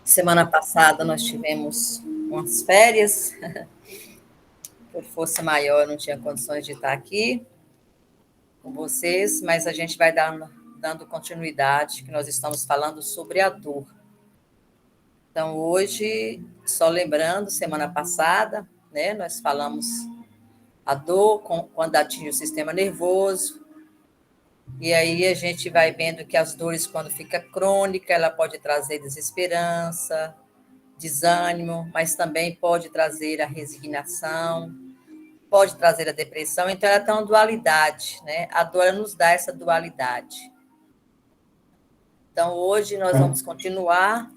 Semana passada nós tivemos umas férias, por força maior, não tinha condições de estar aqui com vocês, mas a gente vai dando continuidade, que nós estamos falando sobre a dor. Então, hoje, só lembrando, semana passada, né, nós falamos a dor quando atinge o sistema nervoso, e aí a gente vai vendo que as dores, quando fica crônica, ela pode trazer desesperança, desânimo, mas também pode trazer a resignação, pode trazer a depressão, então ela tem uma dualidade, né? A dor nos dá essa dualidade. Então, hoje nós vamos continuar.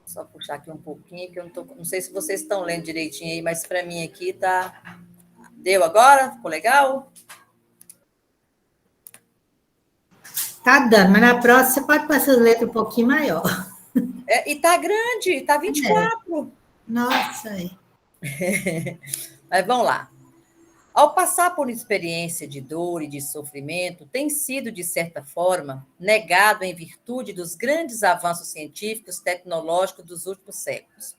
Só puxar aqui um pouquinho, que eu não sei se vocês estão lendo direitinho aí, mas para mim aqui tá. Deu agora? Ficou legal? Tá dando, mas na próxima você pode passar as letras um pouquinho maior. E tá grande, tá 24. Nossa. Mas vamos lá. Ao passar por experiência de dor e de sofrimento, tem sido, de certa forma, negado em virtude dos grandes avanços científicos, tecnológicos dos últimos séculos.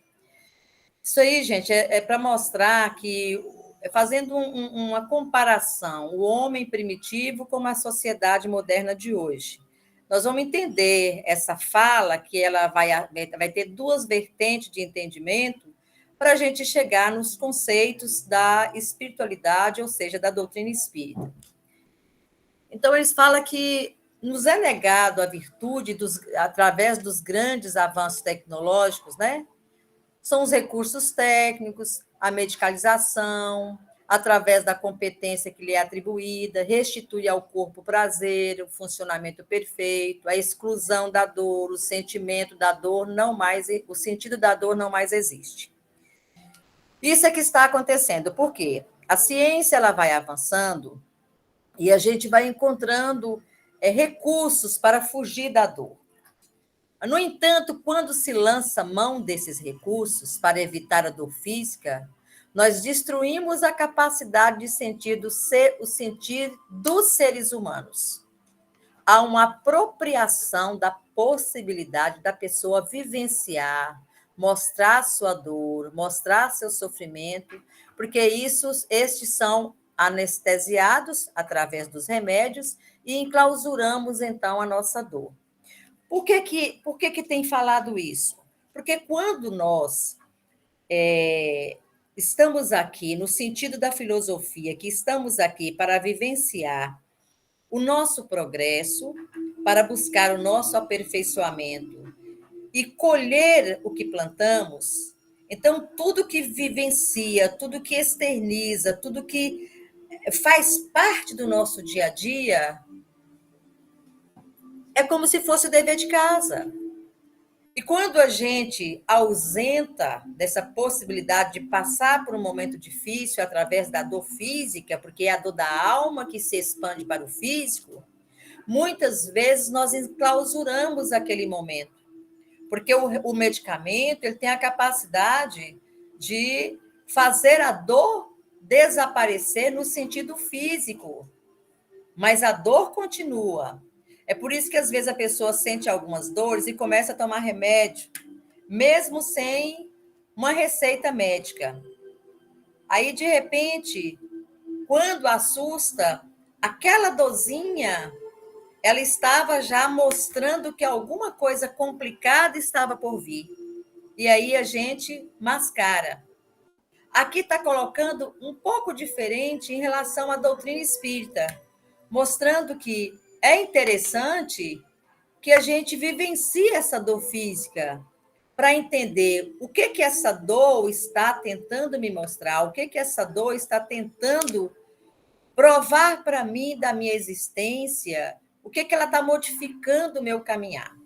Isso aí, gente, é para mostrar que, fazendo uma comparação, o homem primitivo com a sociedade moderna de hoje. Nós vamos entender essa fala, que ela vai ter duas vertentes de entendimento, para a gente chegar nos conceitos da espiritualidade, ou seja, da doutrina espírita. Então, eles falam que nos é negado a virtude através dos grandes avanços tecnológicos, né? São os recursos técnicos, a medicalização, através da competência que lhe é atribuída, restitui ao corpo o prazer, o funcionamento perfeito, a exclusão da dor, o sentimento da dor o sentido da dor não mais existe. Isso é que está acontecendo. Por quê? A ciência ela vai avançando e a gente vai encontrando recursos para fugir da dor. No entanto, quando se lança mão desses recursos para evitar a dor física, nós destruímos a capacidade de sentir o sentir dos seres humanos. Há uma apropriação da possibilidade da pessoa vivenciar, mostrar sua dor, mostrar seu sofrimento, porque estes são anestesiados através dos remédios e enclausuramos, então, a nossa dor. Por que tem falado isso? Porque quando nós estamos aqui, no sentido da filosofia, que estamos aqui para vivenciar o nosso progresso, para buscar o nosso aperfeiçoamento e colher o que plantamos, então tudo que vivencia, tudo que externiza, tudo que faz parte do nosso dia a dia, é como se fosse o dever de casa. E quando a gente ausenta dessa possibilidade de passar por um momento difícil através da dor física, porque é a dor da alma que se expande para o físico, muitas vezes nós enclausuramos aquele momento, porque o medicamento ele tem a capacidade de fazer a dor desaparecer no sentido físico, mas a dor continua. É por isso que, às vezes, a pessoa sente algumas dores e começa a tomar remédio, mesmo sem uma receita médica. Aí, de repente, quando assusta, aquela dorzinha, ela estava já mostrando que alguma coisa complicada estava por vir. E aí a gente mascara. Aqui está colocando um pouco diferente em relação à doutrina espírita, mostrando que é interessante que a gente vivencie essa dor física para entender o que essa dor está tentando me mostrar, o que essa dor está tentando provar para mim da minha existência, o que ela está modificando o meu caminhar.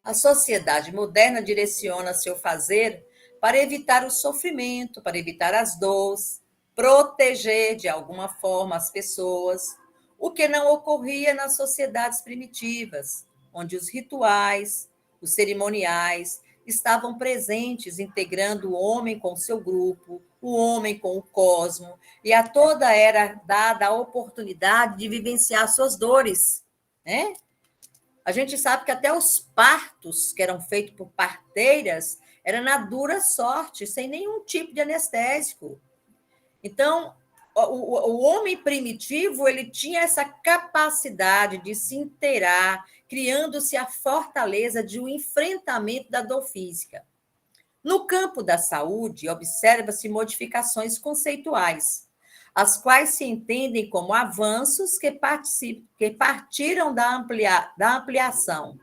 A sociedade moderna direciona seu fazer para evitar o sofrimento, para evitar as dores, proteger de alguma forma as pessoas, o que não ocorria nas sociedades primitivas, onde os rituais, os cerimoniais estavam presentes, integrando o homem com o seu grupo, o homem com o cosmo, e a toda era dada a oportunidade de vivenciar suas dores, né? A gente sabe que até os partos que eram feitos por parteiras era na dura sorte, sem nenhum tipo de anestésico. Então, o homem primitivo ele tinha essa capacidade de se inteirar, criando-se a fortaleza de um enfrentamento da dor física. No campo da saúde, observa-se modificações conceituais, as quais se entendem como avanços que partiram da ampliação.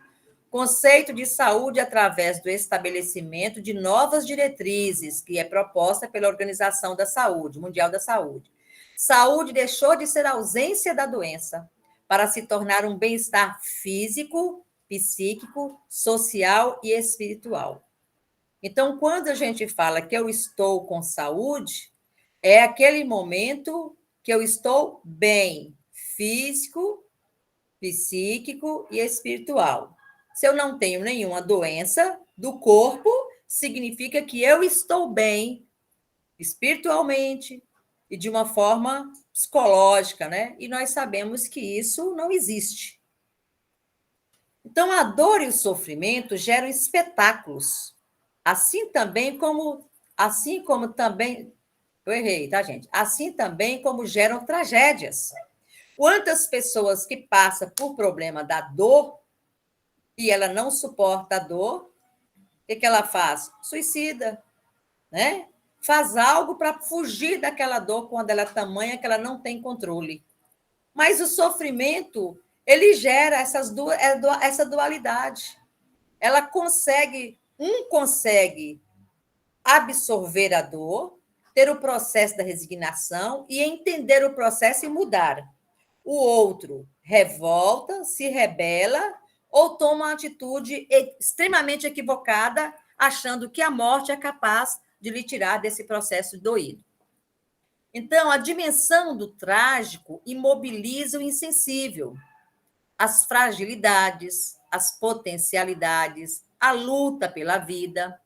Conceito de saúde através do estabelecimento de novas diretrizes, que é proposta pela Organização da Saúde, Mundial da Saúde. Saúde deixou de ser ausência da doença para se tornar um bem-estar físico, psíquico, social e espiritual. Então, quando a gente fala que eu estou com saúde, é aquele momento que eu estou bem, físico, psíquico e espiritual. Se eu não tenho nenhuma doença do corpo, significa que eu estou bem espiritualmente e de uma forma psicológica, né? E nós sabemos que isso não existe. Então, a dor e o sofrimento geram espetáculos. Assim como também, eu errei, tá, gente? Assim também como geram tragédias. Quantas pessoas que passam por problema da dor e ela não suporta a dor, o que ela faz? Suicida, né? Faz algo para fugir daquela dor quando ela é tamanha que ela não tem controle. Mas o sofrimento, ele gera essa dualidade. Ela consegue absorver a dor, ter o processo da resignação e entender o processo e mudar. O outro revolta, se rebela ou toma uma atitude extremamente equivocada, achando que a morte é capaz de lhe tirar desse processo doído. Então, a dimensão do trágico imobiliza o insensível, as fragilidades, as potencialidades, a luta pela vida,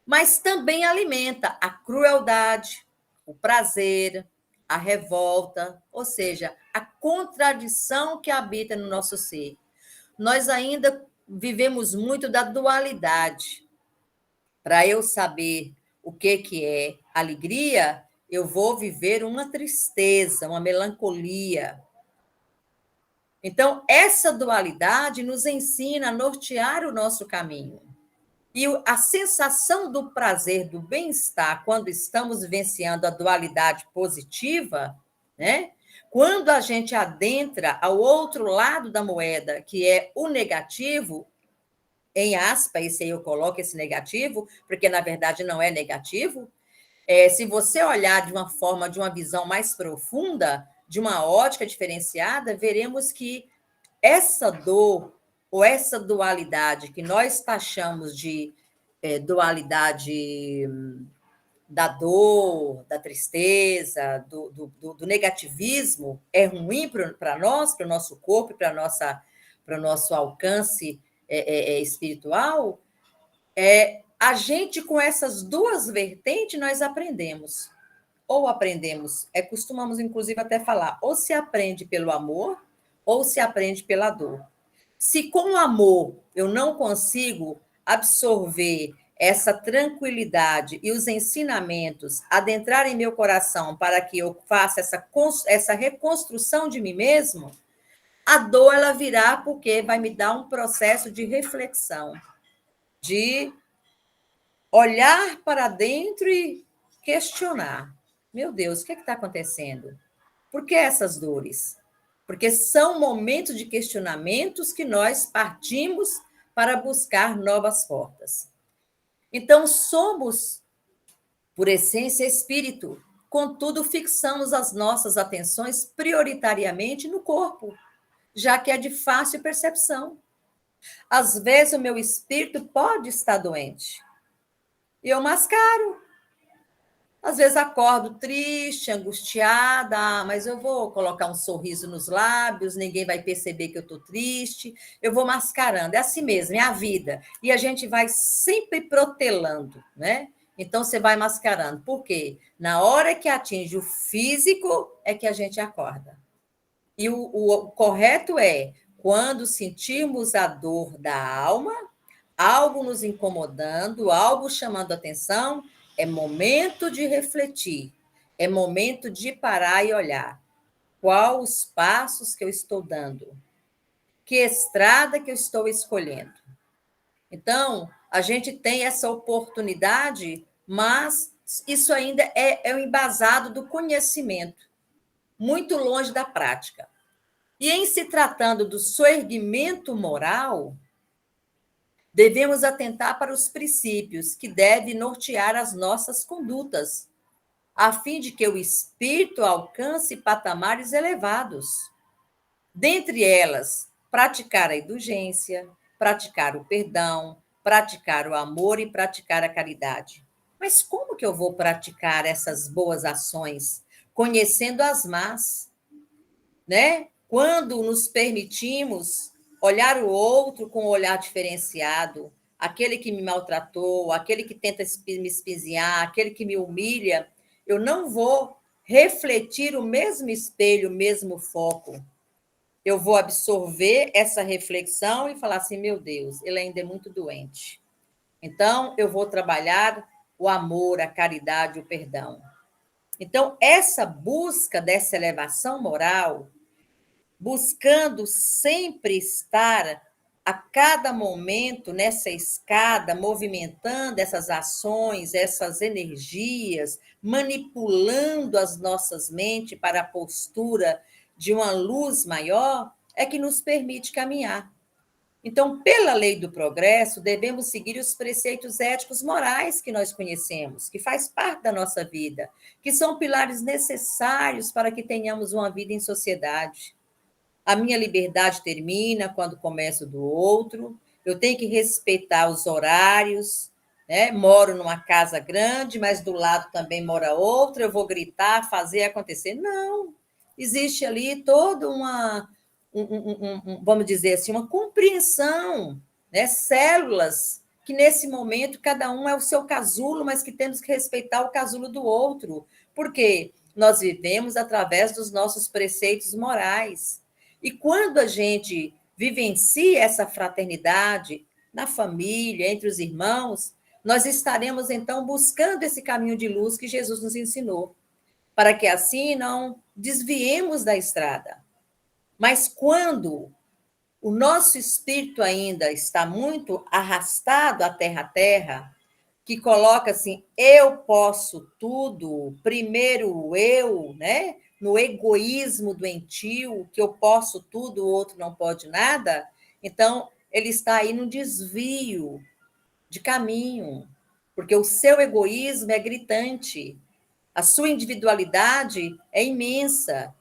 mas também alimenta a crueldade, o prazer, a revolta, ou seja, a contradição que habita no nosso ser. Nós ainda vivemos muito da dualidade. Para eu saber o que é alegria, eu vou viver uma tristeza, uma melancolia. Então, essa dualidade nos ensina a nortear o nosso caminho. E a sensação do prazer, do bem-estar, quando estamos vivenciando a dualidade positiva, né? Quando a gente adentra ao outro lado da moeda, que é o negativo, em aspas, esse aí eu coloco esse negativo, porque na verdade não é negativo. Se você olhar de uma forma, de uma visão mais profunda, de uma ótica diferenciada, veremos que essa dor ou essa dualidade que nós taxamos de dualidade da dor, da tristeza, do negativismo, é ruim para nós, para o nosso corpo, para o nosso alcance espiritual, a gente, com essas duas vertentes, nós aprendemos. Ou aprendemos, costumamos, inclusive, até falar, ou se aprende pelo amor, ou se aprende pela dor. Se com o amor eu não consigo absorver essa tranquilidade e os ensinamentos adentrar em meu coração para que eu faça essa reconstrução de mim mesmo, a dor ela virá porque vai me dar um processo de reflexão, de olhar para dentro e questionar. Meu Deus, o que está acontecendo? Por que essas dores? Porque são momentos de questionamentos que nós partimos para buscar novas portas. Então, somos, por essência, espírito. Contudo, fixamos as nossas atenções prioritariamente no corpo, já que é de fácil percepção. Às vezes, o meu espírito pode estar doente. E eu mascaro. Às vezes acordo triste, angustiada, mas eu vou colocar um sorriso nos lábios, ninguém vai perceber que eu estou triste, eu vou mascarando, é assim mesmo, é a vida. E a gente vai sempre protelando, né? Então, você vai mascarando. Por quê? Na hora que atinge o físico, é que a gente acorda. E o correto é, quando sentirmos a dor da alma, algo nos incomodando, algo chamando a atenção, é momento de refletir, é momento de parar e olhar. Quais os passos que eu estou dando? Que estrada que eu estou escolhendo? Então, a gente tem essa oportunidade, mas isso ainda é o embasado do conhecimento, muito longe da prática. E em se tratando do soerguimento moral, devemos atentar para os princípios que devem nortear as nossas condutas, a fim de que o espírito alcance patamares elevados. Dentre elas, praticar a indulgência, praticar o perdão, praticar o amor e praticar a caridade. Mas como que eu vou praticar essas boas ações? Conhecendo as más, né? Quando nos permitimos olhar o outro com um olhar diferenciado, aquele que me maltratou, aquele que tenta me espizinhar, aquele que me humilha, eu não vou refletir o mesmo espelho, o mesmo foco. Eu vou absorver essa reflexão e falar assim, meu Deus, ele ainda é muito doente. Então, eu vou trabalhar o amor, a caridade, o perdão. Então, essa busca dessa elevação moral, buscando sempre estar a cada momento nessa escada, movimentando essas ações, essas energias, manipulando as nossas mentes para a postura de uma luz maior, é que nos permite caminhar. Então, pela lei do progresso, devemos seguir os preceitos éticos morais que nós conhecemos, que faz parte da nossa vida, que são pilares necessários para que tenhamos uma vida em sociedade. A minha liberdade termina quando começa do outro, eu tenho que respeitar os horários, né? Moro numa casa grande, mas do lado também mora outra, eu vou gritar, fazer acontecer. Não, existe ali toda vamos dizer assim, uma compreensão, né? Células que nesse momento cada um é o seu casulo, mas que temos que respeitar o casulo do outro, porque nós vivemos através dos nossos preceitos morais. E quando a gente vivencia essa fraternidade na família, entre os irmãos, nós estaremos então buscando esse caminho de luz que Jesus nos ensinou, para que assim não desviemos da estrada. Mas quando o nosso espírito ainda está muito arrastado a terra, que coloca assim, eu posso tudo, primeiro eu, né? No egoísmo doentio, que eu posso tudo, o outro não pode nada, então ele está aí num desvio de caminho, porque o seu egoísmo é gritante, a sua individualidade é imensa.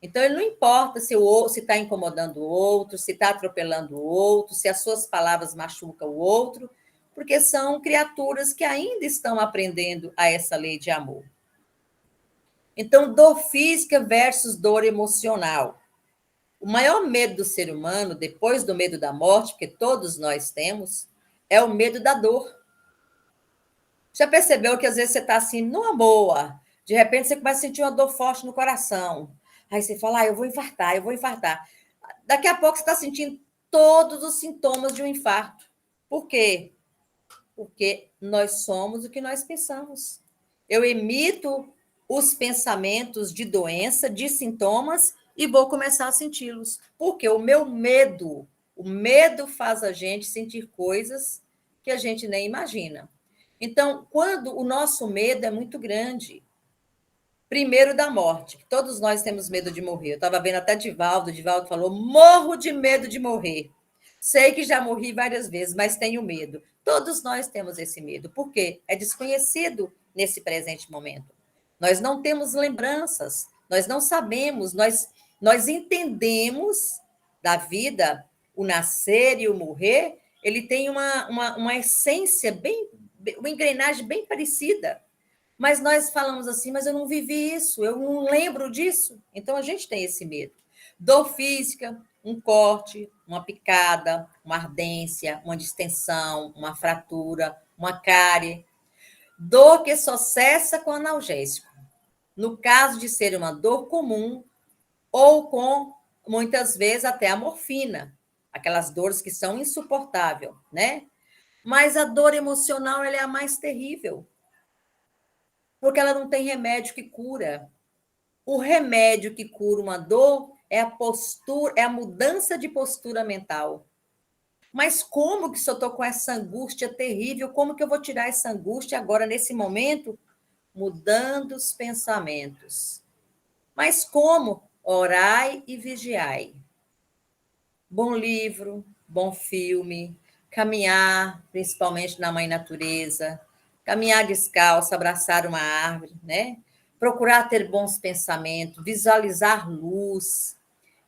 Então, ele não importa se está incomodando o outro, se está atropelando o outro, se as suas palavras machucam o outro, porque são criaturas que ainda estão aprendendo a essa lei de amor. Então, dor física versus dor emocional. O maior medo do ser humano, depois do medo da morte, que todos nós temos, é o medo da dor. Já percebeu que às vezes você está assim, numa boa, de repente você começa a sentir uma dor forte no coração. Aí você fala, eu vou infartar, eu vou infartar. Daqui a pouco você está sentindo todos os sintomas de um infarto. Por quê? Porque nós somos o que nós pensamos. Eu emito os pensamentos de doença, de sintomas, e vou começar a senti-los. Porque o medo faz a gente sentir coisas que a gente nem imagina. Então, quando o nosso medo é muito grande, primeiro da morte, todos nós temos medo de morrer. Eu estava vendo até Divaldo falou, morro de medo de morrer. Sei que já morri várias vezes, mas tenho medo. Todos nós temos esse medo. Por quê? É desconhecido nesse presente momento. Nós não temos lembranças, nós não sabemos, nós entendemos da vida, o nascer e o morrer, ele tem uma essência bem, uma engrenagem bem parecida. Mas nós falamos assim, mas eu não vivi isso, eu não lembro disso. Então, a gente tem esse medo. Dor física, um corte, uma picada, uma ardência, uma distensão, uma fratura, uma cárie. Dor que só cessa com analgésico. No caso de ser uma dor comum ou com muitas vezes até a morfina, aquelas dores que são insuportáveis, né? Mas a dor emocional ela é a mais terrível, porque ela não tem remédio que cura. O remédio que cura uma dor é a postura, é a mudança de postura mental. Mas como que se eu estou com essa angústia terrível, como que eu vou tirar essa angústia agora, nesse momento? Mudando os pensamentos. Mas como? Orai e vigiai. Bom livro, bom filme, caminhar, principalmente na mãe natureza, caminhar descalço, abraçar uma árvore, né? Procurar ter bons pensamentos, visualizar luz.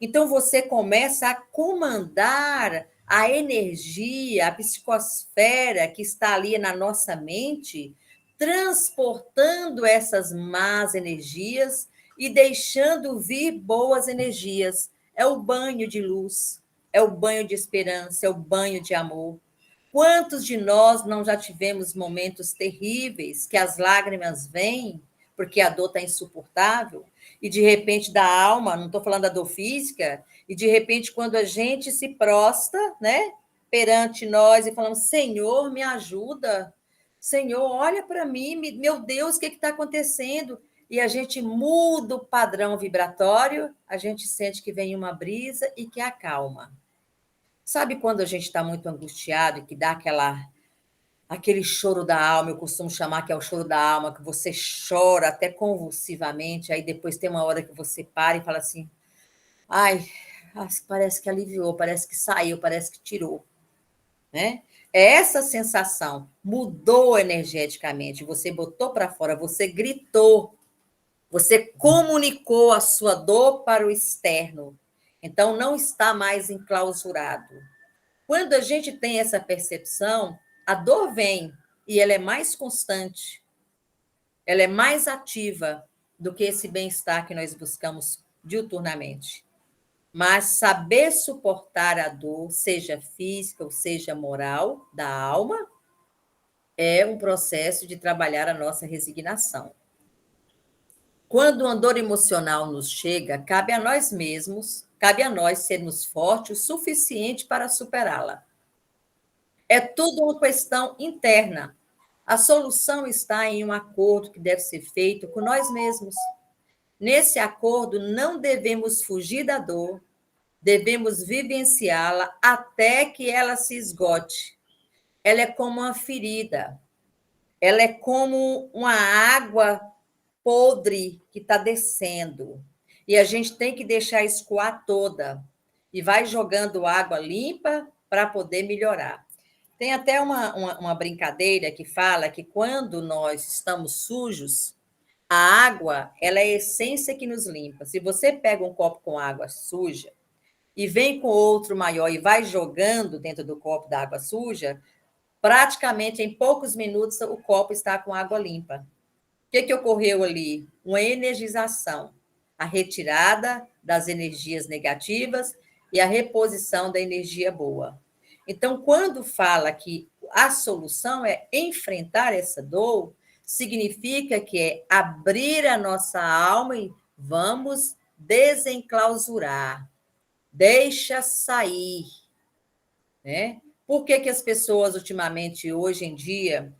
Então você começa a comandar a energia, a psicosfera que está ali na nossa mente, transportando essas más energias e deixando vir boas energias. É o banho de luz, é o banho de esperança, é o banho de amor. Quantos de nós não já tivemos momentos terríveis que as lágrimas vêm porque a dor está insuportável e de repente da alma, não estou falando da dor física, e de repente quando a gente se prostra, né, perante nós e falamos, Senhor, me ajuda, Senhor, olha para mim, meu Deus, o que está acontecendo? E a gente muda o padrão vibratório, a gente sente que vem uma brisa e que acalma. Sabe quando a gente está muito angustiado e que dá aquele choro da alma, eu costumo chamar que é o choro da alma, que você chora até convulsivamente, aí depois tem uma hora que você para e fala assim, ai, parece que aliviou, parece que saiu, parece que tirou, né? É essa sensação, mudou energeticamente, você botou para fora, você gritou, você comunicou a sua dor para o externo, então não está mais enclausurado. Quando a gente tem essa percepção, a dor vem e ela é mais constante, ela é mais ativa do que esse bem-estar que nós buscamos diuturnamente. Mas saber suportar a dor, seja física ou seja moral, da alma, é um processo de trabalhar a nossa resignação. Quando uma dor emocional nos chega, cabe a nós mesmos, cabe a nós sermos fortes o suficiente para superá-la. É tudo uma questão interna. A solução está em um acordo que deve ser feito com nós mesmos. Nesse acordo, não devemos fugir da dor, devemos vivenciá-la até que ela se esgote. Ela é como uma ferida, ela é como uma água podre que está descendo. E a gente tem que deixar escoar toda. E vai jogando água limpa para poder melhorar. Tem até uma brincadeira que fala que quando nós estamos sujos, a água ela é a essência que nos limpa. Se você pega um copo com água suja e vem com outro maior e vai jogando dentro do copo da água suja, praticamente em poucos minutos o copo está com água limpa. O que ocorreu ali? Uma energização, a retirada das energias negativas e a reposição da energia boa. Então, quando fala que a solução é enfrentar essa dor, significa que é abrir a nossa alma e vamos desenclausurar, deixa sair, né? Por que as pessoas ultimamente, hoje em dia,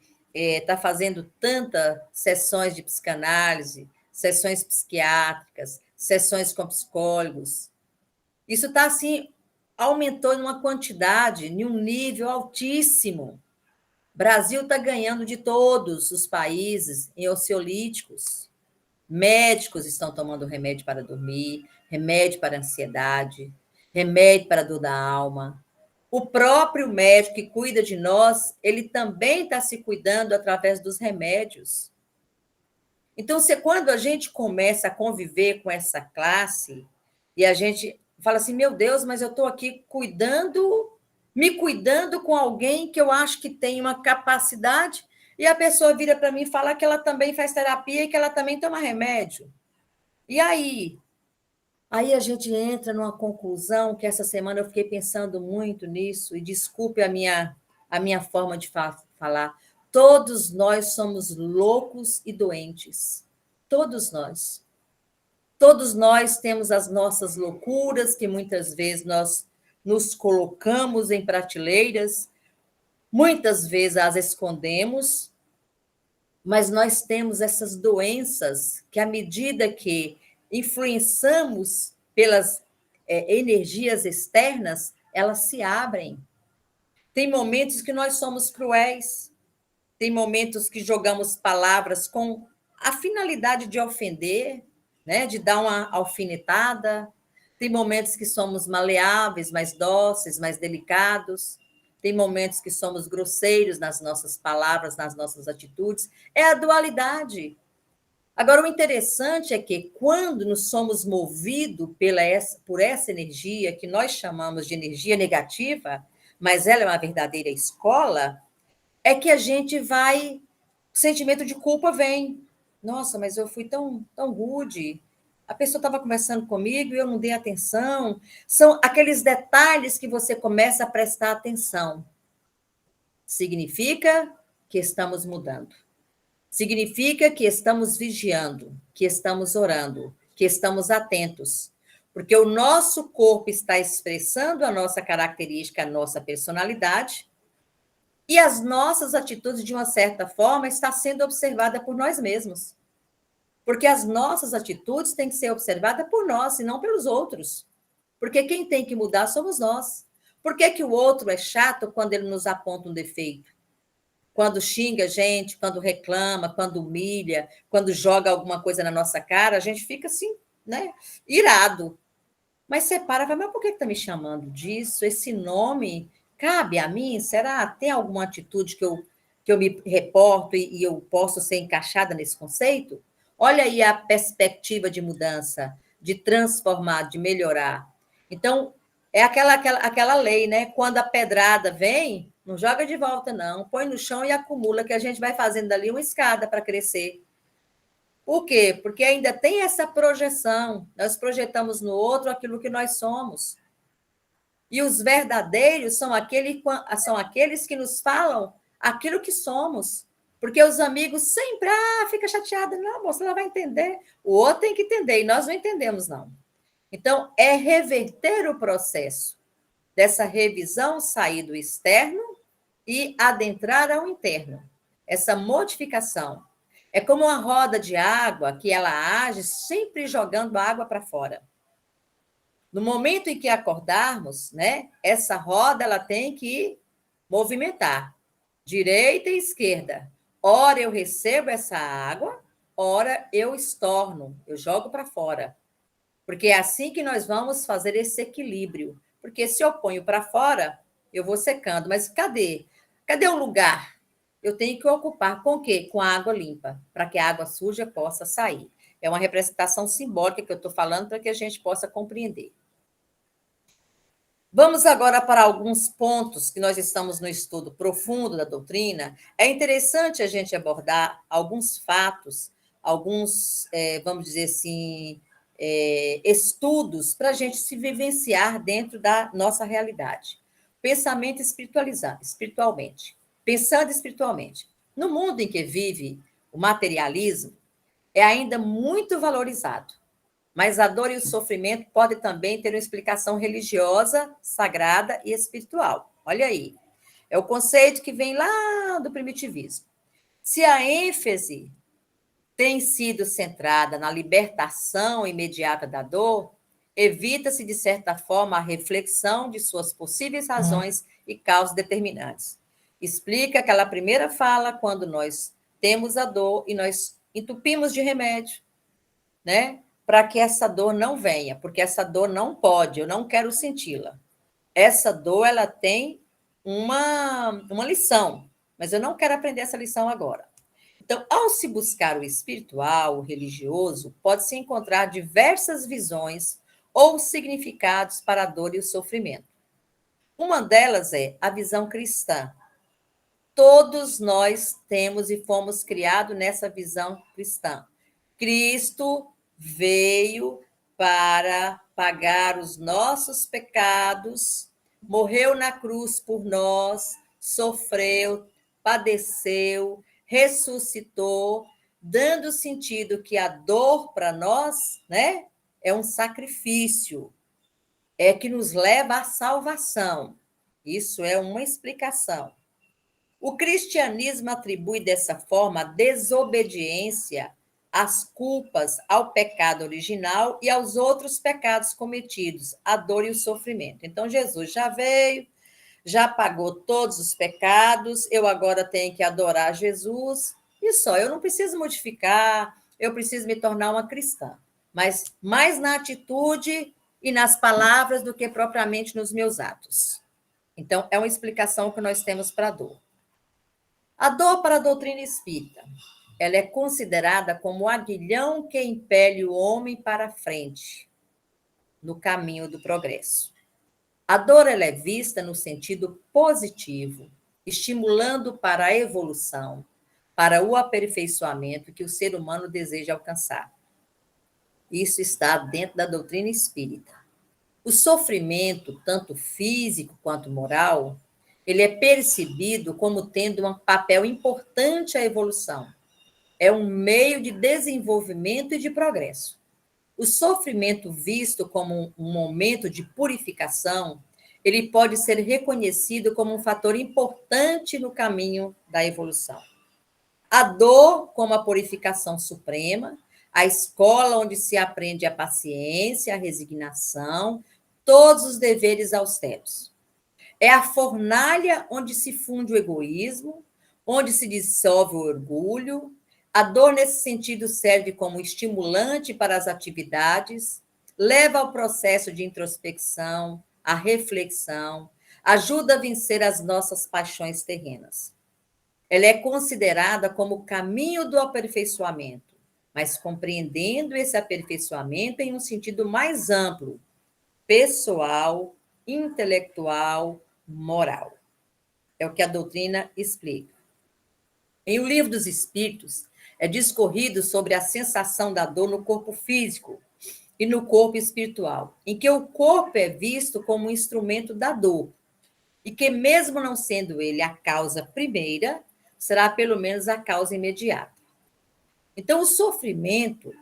tá fazendo tantas sessões de psicanálise, sessões psiquiátricas, sessões com psicólogos? Isso está assim, aumentou em uma quantidade, em um nível altíssimo. O Brasil está ganhando de todos os países em ansiolíticos. Médicos estão tomando remédio para dormir, remédio para ansiedade, remédio para dor da alma. O próprio médico que cuida de nós, ele também está se cuidando através dos remédios. Então, quando a gente começa a conviver com essa classe e a gente fala assim, meu Deus, mas eu estou aqui me cuidando com alguém que eu acho que tem uma capacidade, e a pessoa vira para mim e fala que ela também faz terapia e que ela também toma remédio. E aí? Aí a gente entra numa conclusão que essa semana eu fiquei pensando muito nisso, e desculpe a minha forma de falar. Todos nós somos loucos e doentes. Todos nós. Todos nós temos as nossas loucuras, que muitas vezes nós nos colocamos em prateleiras, muitas vezes as escondemos, mas nós temos essas doenças que, à medida que influenciamos pelas energias externas, elas se abrem. Tem momentos que nós somos cruéis, tem momentos que jogamos palavras com a finalidade de ofender, né? De dar uma alfinetada. Tem momentos que somos maleáveis, mais dóceis, mais delicados. Tem momentos que somos grosseiros nas nossas palavras, nas nossas atitudes. É a dualidade. Agora, o interessante é que, quando nos somos movidos por essa energia, que nós chamamos de energia negativa, mas ela é uma verdadeira escola, é que a gente vai. O sentimento de culpa vem. Nossa, mas eu fui tão rude. A pessoa estava conversando comigo e eu não dei atenção. São aqueles detalhes que você começa a prestar atenção. Significa que estamos mudando. Significa que estamos vigiando, que estamos orando, que estamos atentos. Porque o nosso corpo está expressando a nossa característica, a nossa personalidade, e as nossas atitudes, de uma certa forma, está sendo observada por nós mesmos. Porque as nossas atitudes têm que ser observadas por nós e não pelos outros. Porque quem tem que mudar somos nós. Por que o outro é chato quando ele nos aponta um defeito? Quando xinga a gente, quando reclama, quando humilha, quando joga alguma coisa na nossa cara, a gente fica assim, né, irado. Mas você para e fala, mas por que está me chamando disso? Esse nome cabe a mim? Será? Tem alguma atitude que eu me reporto e eu posso ser encaixada nesse conceito? Olha aí a perspectiva de mudança, de transformar, de melhorar. Então, é aquela lei, né? Quando a pedrada vem, não joga de volta, não. Põe no chão e acumula, que a gente vai fazendo dali uma escada para crescer. Por quê? Porque ainda tem essa projeção. Nós projetamos no outro aquilo que nós somos. E os verdadeiros são aqueles que nos falam aquilo que somos. Porque os amigos sempre, fica chateada. Não, moça, ela vai entender. O outro tem que entender, e nós não entendemos, não. Então, é reverter o processo dessa revisão, sair do externo e adentrar ao interno. Essa modificação. É como uma roda de água que ela age sempre jogando água para fora. No momento em que acordarmos, né, essa roda ela tem que movimentar, direita e esquerda. Ora eu recebo essa água, ora eu estorno, eu jogo para fora. Porque é assim que nós vamos fazer esse equilíbrio. Porque se eu ponho para fora, eu vou secando. Mas cadê? Cadê o lugar? Eu tenho que ocupar com o quê? Com a água limpa, para que a água suja possa sair. É uma representação simbólica que eu estou falando para que a gente possa compreender. Vamos agora para alguns pontos que nós estamos no estudo profundo da doutrina. É interessante a gente abordar alguns fatos, alguns, vamos dizer assim, estudos para a gente se vivenciar dentro da nossa realidade. Pensamento espiritualmente. Pensando espiritualmente. No mundo em que vive o materialismo, é ainda muito valorizado. Mas a dor e o sofrimento podem também ter uma explicação religiosa, sagrada e espiritual. Olha aí. É o conceito que vem lá do primitivismo. Se a ênfase tem sido centrada na libertação imediata da dor, evita-se, de certa forma, a reflexão de suas possíveis razões e causas determinantes. Explica aquela primeira fala quando nós temos a dor e nós entupimos de remédio, né? Para que essa dor não venha, porque essa dor não pode, eu não quero senti-la. Essa dor, ela tem uma lição, mas eu não quero aprender essa lição agora. Então, ao se buscar o espiritual, o religioso, pode-se encontrar diversas visões ou significados para a dor e o sofrimento. Uma delas é a visão cristã. Todos nós temos e fomos criados nessa visão cristã. Cristo veio para pagar os nossos pecados, morreu na cruz por nós, sofreu, padeceu, ressuscitou, dando sentido que a dor para nós, né, é um sacrifício, é que nos leva à salvação. Isso é uma explicação. O cristianismo atribui dessa forma a desobediência às culpas, ao pecado original e aos outros pecados cometidos, a dor e o sofrimento. Então, Jesus já veio, já pagou todos os pecados, eu agora tenho que adorar Jesus, e só, eu não preciso modificar, eu preciso me tornar uma cristã, mas mais na atitude e nas palavras do que propriamente nos meus atos. Então, é uma explicação que nós temos para a dor. A dor para a doutrina espírita, ela é considerada como o aguilhão que impele o homem para a frente, no caminho do progresso. A dor ela é vista no sentido positivo, estimulando para a evolução, para o aperfeiçoamento que o ser humano deseja alcançar. Isso está dentro da doutrina espírita. O sofrimento, tanto físico quanto moral, ele é percebido como tendo um papel importante à evolução. É um meio de desenvolvimento e de progresso. O sofrimento visto como um momento de purificação, ele pode ser reconhecido como um fator importante no caminho da evolução. A dor como a purificação suprema, a escola onde se aprende a paciência, a resignação, todos os deveres austeros. É a fornalha onde se funde o egoísmo, onde se dissolve o orgulho. A dor, nesse sentido, serve como estimulante para as atividades, leva ao processo de introspecção, à reflexão, ajuda a vencer as nossas paixões terrenas. Ela é considerada como o caminho do aperfeiçoamento, mas compreendendo esse aperfeiçoamento em um sentido mais amplo, pessoal, intelectual, moral. É o que a doutrina explica. Em O Livro dos Espíritos, é discorrido sobre a sensação da dor no corpo físico e no corpo espiritual, em que o corpo é visto como um instrumento da dor, e que, mesmo não sendo ele a causa primeira, será pelo menos a causa imediata. Então, o sofrimento,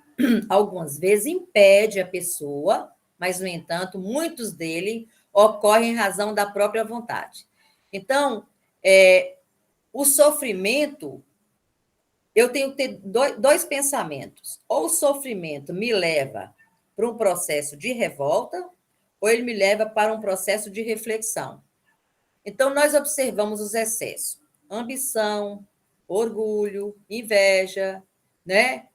algumas vezes, impede a pessoa, mas, no entanto, muitos dele ocorrem em razão da própria vontade. Então, o sofrimento, eu tenho que ter dois pensamentos. Ou o sofrimento me leva para um processo de revolta, ou ele me leva para um processo de reflexão. Então, nós observamos os excessos: ambição, orgulho, inveja, né?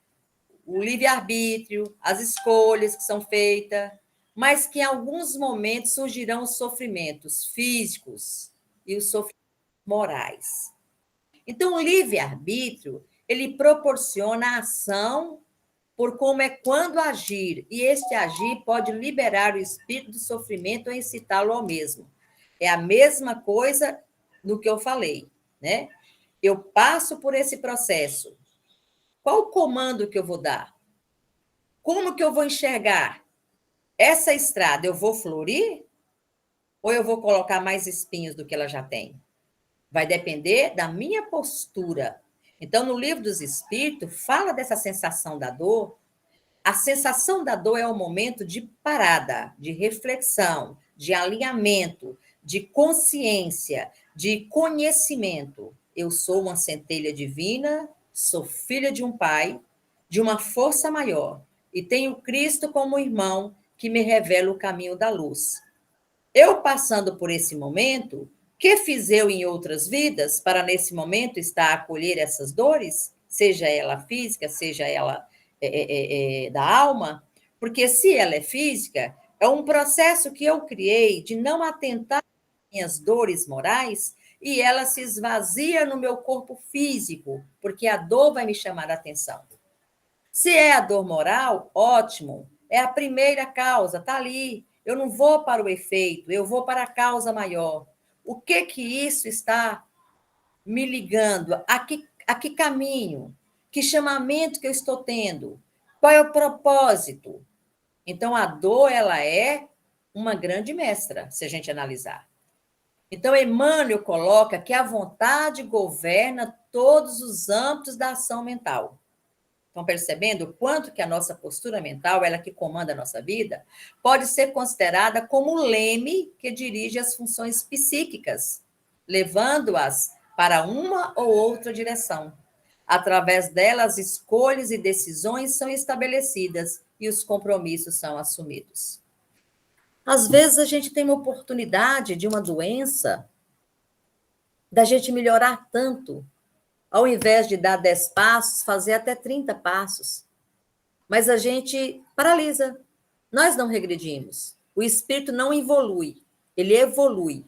O livre-arbítrio, as escolhas que são feitas, mas que em alguns momentos surgirão os sofrimentos físicos e os sofrimentos morais. Então, o livre-arbítrio, ele proporciona a ação por como é quando agir, e este agir pode liberar o espírito do sofrimento ou incitá-lo ao mesmo. É a mesma coisa do que eu falei, né? Eu passo por esse processo. Qual o comando que eu vou dar? Como que eu vou enxergar? Essa estrada eu vou florir ou eu vou colocar mais espinhos do que ela já tem? Vai depender da minha postura. Então, no Livro dos Espíritos, fala dessa sensação da dor. A sensação da dor é um momento de parada, de reflexão, de alinhamento, de consciência, de conhecimento. Eu sou uma centelha divina, sou filha de um pai, de uma força maior, e tenho Cristo como irmão que me revela o caminho da luz. Eu passando por esse momento, que fiz eu em outras vidas para nesse momento estar a acolher essas dores, seja ela física, seja ela da alma? Porque se ela é física, é um processo que eu criei de não atentar às minhas dores morais e ela se esvazia no meu corpo físico, porque a dor vai me chamar a atenção. Se é a dor moral, ótimo, é a primeira causa, está ali. Eu não vou para o efeito, eu vou para a causa maior. O que isso está me ligando? A que caminho? Que chamamento que eu estou tendo? Qual é o propósito? Então, a dor, ela é uma grande mestra, se a gente analisar. Então, Emmanuel coloca que a vontade governa todos os âmbitos da ação mental. Estão percebendo o quanto que a nossa postura mental, ela que comanda a nossa vida, pode ser considerada como o leme que dirige as funções psíquicas, levando-as para uma ou outra direção. Através dela, as escolhas e decisões são estabelecidas e os compromissos são assumidos. Às vezes, a gente tem uma oportunidade de uma doença, da gente melhorar tanto, ao invés de dar 10 passos, fazer até 30 passos. Mas a gente paralisa. Nós não regredimos. O espírito não evolui, ele evolui.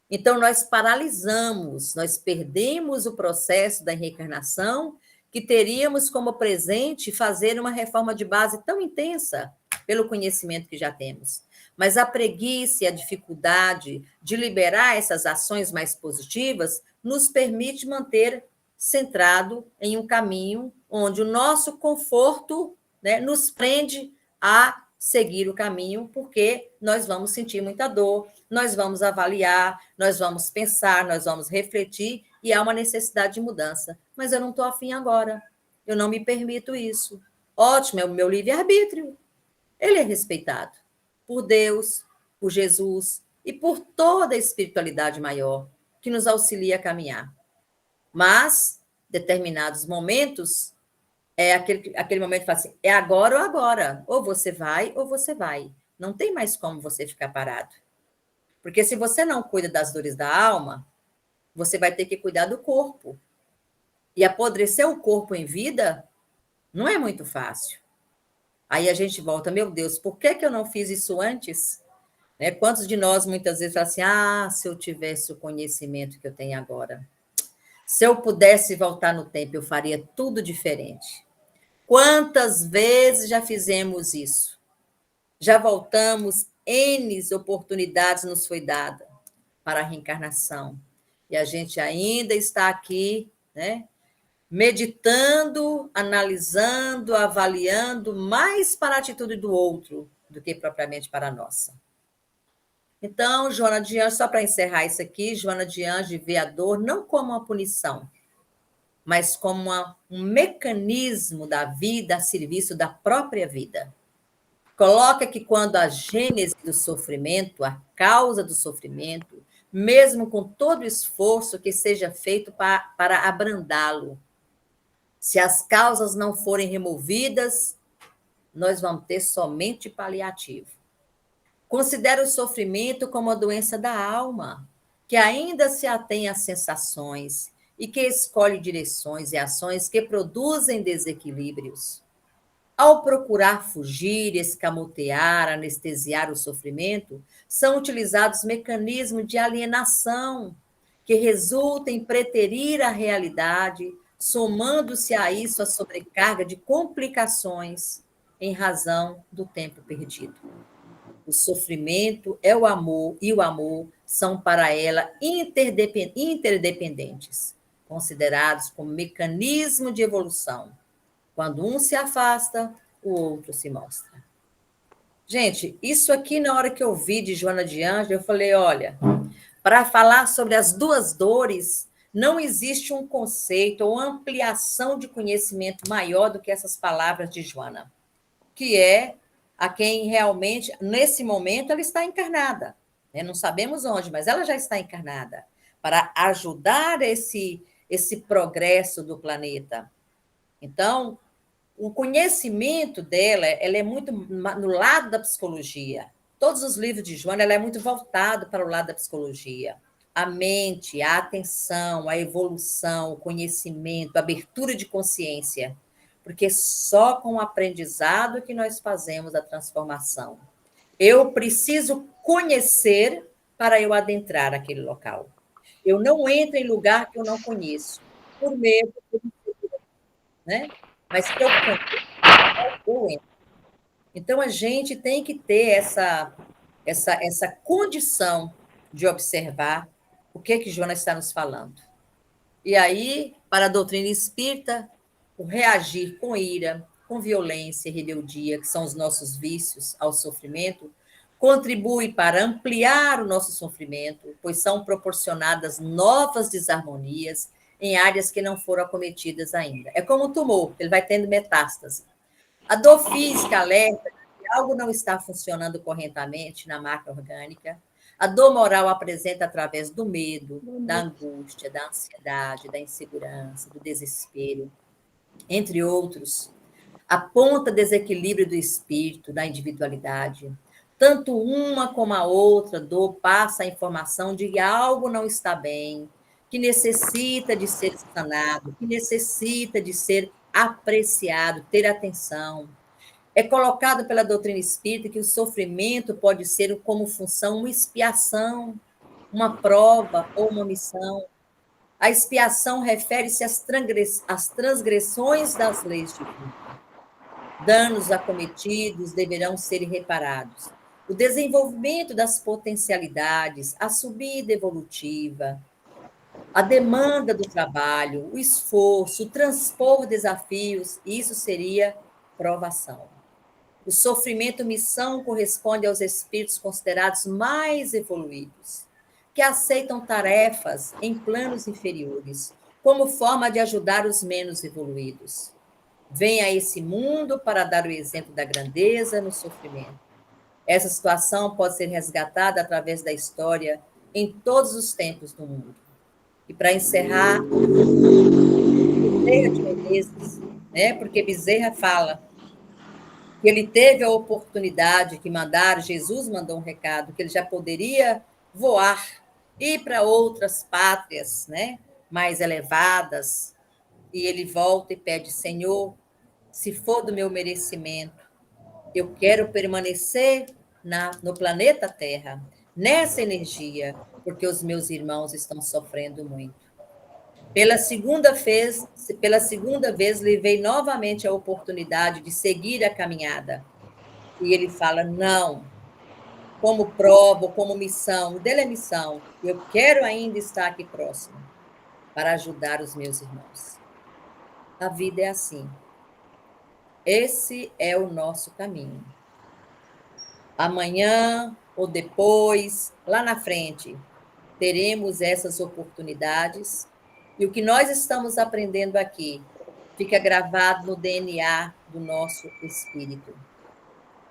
Então, nós paralisamos, nós perdemos o processo da reencarnação, que teríamos como presente fazer uma reforma de base tão intensa, pelo conhecimento que já temos. Mas a preguiça e a dificuldade de liberar essas ações mais positivas nos permite manter centrado em um caminho onde o nosso conforto, né, nos prende a seguir o caminho, porque nós vamos sentir muita dor, nós vamos avaliar, nós vamos pensar, nós vamos refletir, e há uma necessidade de mudança. Mas eu não estou afim agora, eu não me permito isso. Ótimo, é o meu livre-arbítrio. Ele é respeitado por Deus, por Jesus e por toda a espiritualidade maior que nos auxilia a caminhar. Mas, determinados momentos, é aquele momento que fala assim, é agora ou agora. Ou você vai, ou você vai. Não tem mais como você ficar parado. Porque se você não cuida das dores da alma, você vai ter que cuidar do corpo. E apodrecer o corpo em vida não é muito fácil. Aí a gente volta, meu Deus, por que eu não fiz isso antes? Né? Quantos de nós muitas vezes falam assim, se eu tivesse o conhecimento que eu tenho agora, se eu pudesse voltar no tempo, eu faria tudo diferente. Quantas vezes já fizemos isso? Já voltamos, N oportunidades nos foi dada para a reencarnação. E a gente ainda está aqui, né, meditando, analisando, avaliando, mais para a atitude do outro do que propriamente para a nossa. Então, Joana de Anjos, só para encerrar isso aqui, Joana de Anjos vê a dor não como uma punição, mas como um mecanismo da vida a serviço da própria vida. Coloca que quando a gênese do sofrimento, a causa do sofrimento, mesmo com todo o esforço que seja feito para abrandá-lo, se as causas não forem removidas, nós vamos ter somente paliativo. Considera o sofrimento como a doença da alma, que ainda se atém às sensações e que escolhe direções e ações que produzem desequilíbrios. Ao procurar fugir, escamotear, anestesiar o sofrimento, são utilizados mecanismos de alienação que resultam em preterir a realidade, somando-se a isso a sobrecarga de complicações em razão do tempo perdido. O sofrimento é o amor e o amor são para ela interdependentes, considerados como mecanismo de evolução. Quando um se afasta, o outro se mostra. Gente, isso aqui na hora que eu vi de Joana de Anjos, eu falei, olha, para falar sobre as duas dores, não existe um conceito ou ampliação de conhecimento maior do que essas palavras de Joana, que é a quem realmente, nesse momento, ela está encarnada. Né? Não sabemos onde, mas ela já está encarnada para ajudar esse progresso do planeta. Então, o conhecimento dela, ela é muito no lado da psicologia. Todos os livros de Joana, ela é muito voltado para o lado da psicologia. A mente, a atenção, a evolução, o conhecimento, a abertura de consciência. Porque só com o aprendizado que nós fazemos a transformação. Eu preciso conhecer para eu adentrar aquele local. Eu não entro em lugar que eu não conheço, por medo, né? Mas se eu entro. Então, a gente tem que ter essa condição de observar o que Joana está nos falando. E aí, para a doutrina espírita, o reagir com ira, com violência e rebeldia, que são os nossos vícios ao sofrimento, contribui para ampliar o nosso sofrimento, pois são proporcionadas novas desarmonias em áreas que não foram acometidas ainda. É como um tumor, ele vai tendo metástase. A dor física alerta que algo não está funcionando corretamente na máquina orgânica. A dor moral apresenta através do medo, da angústia, da ansiedade, da insegurança, do desespero, entre outros. Aponta desequilíbrio do espírito, da individualidade. Tanto uma como a outra dor passa a informação de que algo não está bem, que necessita de ser sanado, que necessita de ser apreciado, ter atenção. É colocado pela doutrina espírita que o sofrimento pode ser como função uma expiação, uma prova ou uma missão. A expiação refere-se às transgressões das leis divinas. Danos acometidos deverão ser reparados. O desenvolvimento das potencialidades, a subida evolutiva, a demanda do trabalho, o esforço, o transpor desafios, isso seria provação. O sofrimento-missão corresponde aos espíritos considerados mais evoluídos, que aceitam tarefas em planos inferiores, como forma de ajudar os menos evoluídos. Vem a esse mundo para dar o exemplo da grandeza no sofrimento. Essa situação pode ser resgatada através da história em todos os tempos do mundo. E para encerrar, Bezerra de Menezes, né? Porque Bezerra fala que ele teve a oportunidade que mandaram, Jesus mandou um recado, que ele já poderia voar, ir para outras pátrias, né? Mais elevadas, e ele volta e pede, Senhor, se for do meu merecimento, eu quero permanecer no planeta Terra, nessa energia, porque os meus irmãos estão sofrendo muito. Pela segunda vez, levei novamente a oportunidade de seguir a caminhada. E ele fala, não, como prova, como missão, o dele é missão, eu quero ainda estar aqui próximo, para ajudar os meus irmãos. A vida é assim. Esse é o nosso caminho. Amanhã ou depois, lá na frente, teremos essas oportunidades e o que nós estamos aprendendo aqui fica gravado no DNA do nosso espírito.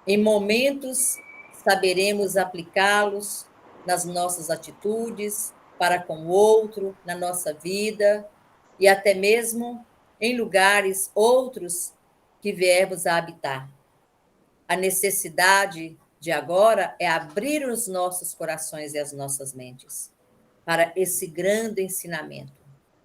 Em momentos, saberemos aplicá-los nas nossas atitudes, para com o outro, na nossa vida e até mesmo em lugares outros que viermos a habitar. A necessidade de agora é abrir os nossos corações e as nossas mentes para esse grande ensinamento.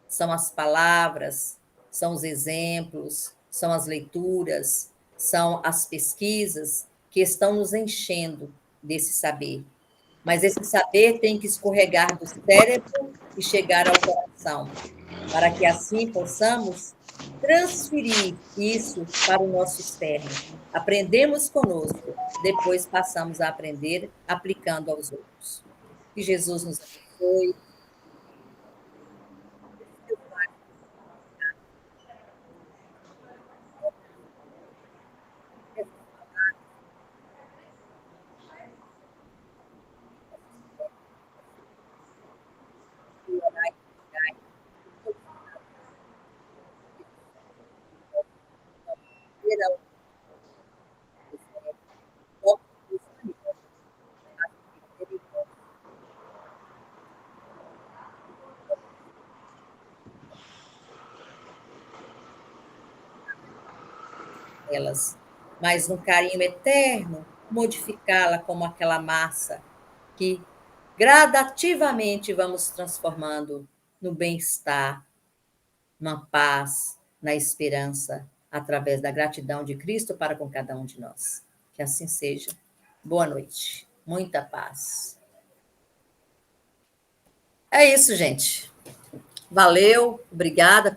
São as palavras, são os exemplos, são as leituras, são as pesquisas que estão nos enchendo desse saber. Mas esse saber tem que escorregar do cérebro e chegar ao coração, para que assim possamos transferir isso para o nosso externo. Aprendemos conosco, depois passamos a aprender aplicando aos outros. Que Jesus nos abençoe. Elas, mas no carinho eterno, modificá-la como aquela massa que gradativamente vamos transformando no bem-estar, na paz, na esperança, através da gratidão de Cristo para com cada um de nós. Que assim seja. Boa noite. Muita paz. É isso, gente. Valeu, obrigada.